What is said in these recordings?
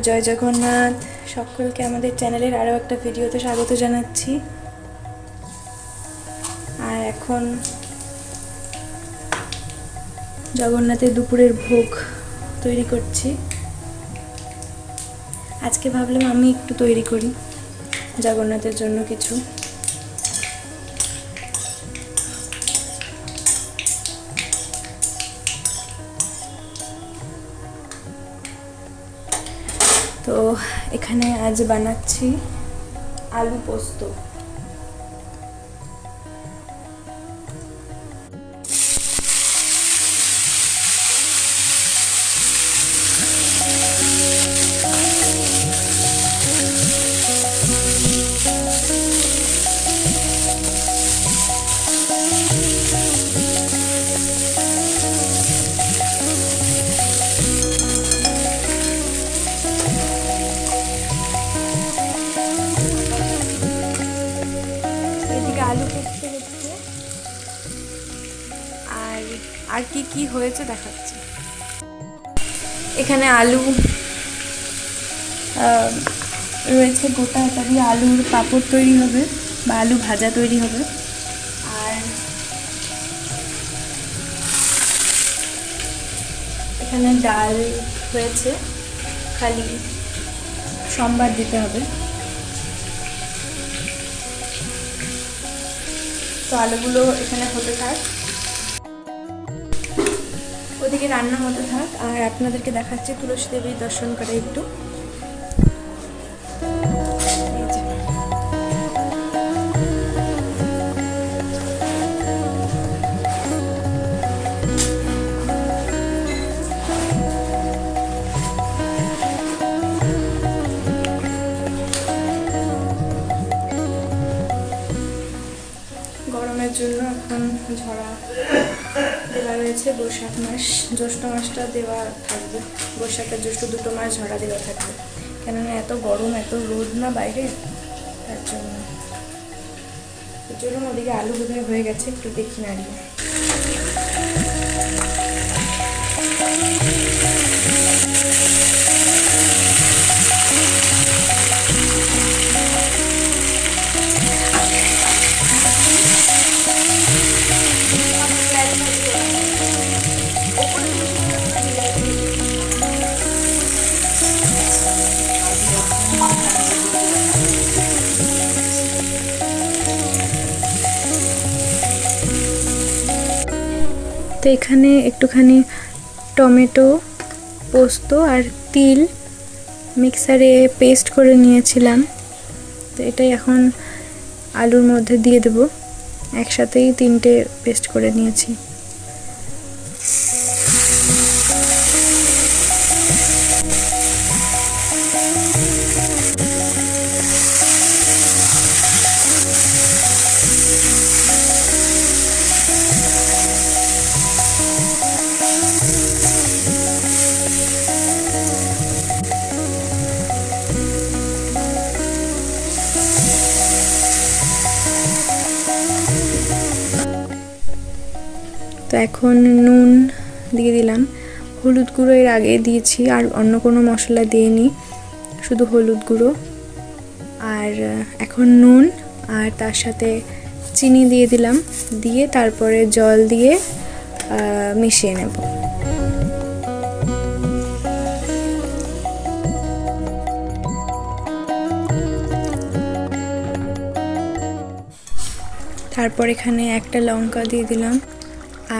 জয় জগন্নাথ। সকলকে আমাদের চ্যানেলের আরও একটা ভিডিওতে স্বাগত জানাচ্ছি। আর এখন জগন্নাথের দুপুরের ভোগ তৈরি করছি। আজকে ভাবলাম আমি একটু তৈরি করি জগন্নাথের জন্য কিছু। তো এখানে আজ বানাচ্ছি আলু পোস্ত। আলু পোস্ত হচ্ছে আর কি কি হয়েছে দেখাচ্ছি। এখানে আলু রয়েছে গোটা, এটা দিয়ে আলুর পাঁপড় তৈরি হবে বা আলু ভাজা তৈরি হবে। আর এখানে ডাল হয়েছে, খালি সম্বার দিতে হবে। তো আলুগুলো এখানে হতে থাক, ওদিকে রান্না হতে থাক, আর আপনাদেরকে দেখাচ্ছি তুলসী দেবীর দর্শন করে একটু। গরমের জন্য এখন ঝরা দেওয়া রয়েছে। বৈশাখ মাস, জ্যৈষ্ঠ মাসটা দেওয়া থাকবে, বৈশাখ আর জ্যৈষ্ঠ দুটো মাস ঝরা দেওয়া থাকবে, কেননা এত গরম, এত রোদ না বাইরে, তার জন্য। চলুন, ওদিকে আলু বোধহয় হয়ে গেছে, একটু দেখি নাড়িয়ে। তো এখানে একটুখানি টমেটো, পোস্ত আর তিল মিক্সারে পেস্ট করে নিয়েছিলাম। তো এটাই এখন আলুর মধ্যে দিয়ে দেব। একসাথেই তিনটে পেস্ট করে নিয়েছি। তো এখন নুন দিয়ে দিলাম, হলুদ গুঁড়ো এর আগে দিয়েছি, আর অন্য কোনো মশলা দিইনি, শুধু হলুদ গুঁড়ো। আর এখন নুন আর তার সাথে চিনি দিয়ে দিলাম, দিয়ে তারপরে জল দিয়ে মিশিয়ে নেব। তারপর এখানে একটা লঙ্কা দিয়ে দিলাম,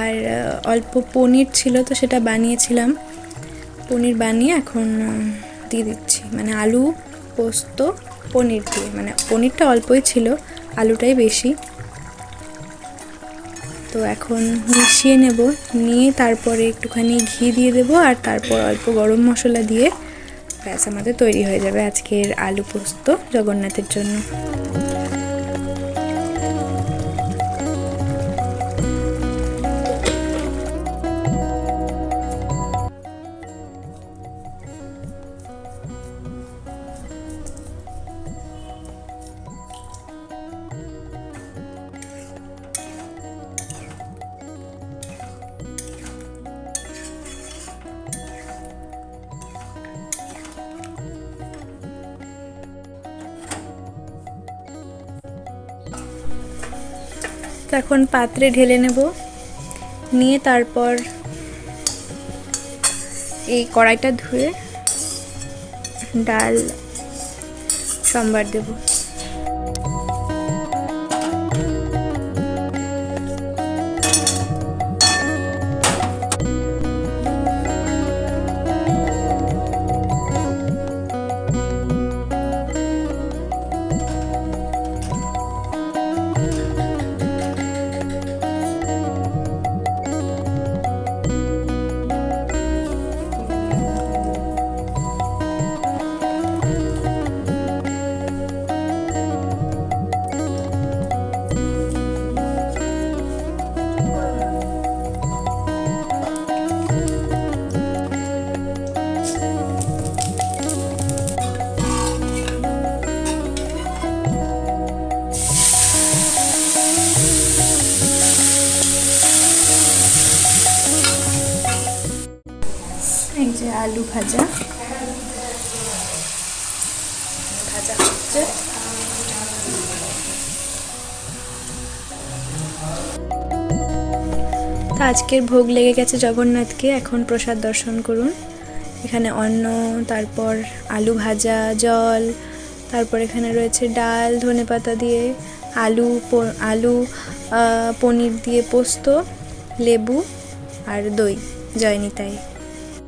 আর অল্প পনির ছিল, তো সেটা বানিয়েছিলাম, পনির বানিয়ে এখন দিয়ে দিচ্ছি। মানে আলু পোস্ত পনির দিয়ে, মানে পনিরটা অল্পই ছিল, আলুটাই বেশি। তো এখন মিশিয়ে নেব, নিয়ে তারপরে একটুখানি ঘি দিয়ে দেবো, আর তারপর অল্প গরম মশলা দিয়ে ব্যাস আমাদের তৈরি হয়ে যাবে আজকের আলু পোস্ত জগন্নাথের জন্য। এখন পাত্রে ঢেলে নেব, নিয়ে তারপর এই কড়াইটা ধুয়ে ডাল সম্বার দেব। এই যে আলু ভাজা হচ্ছে। তো আজকের ভোগ লেগে গেছে জগন্নাথকে, এখন প্রসাদ দর্শন করুন। এখানে অন্ন, তারপর আলু ভাজা, জল, তারপর এখানে রয়েছে ডাল ধনেপাতা দিয়ে, আলু পনির দিয়ে পোস্ত, লেবু আর দই। জয় নিতাই।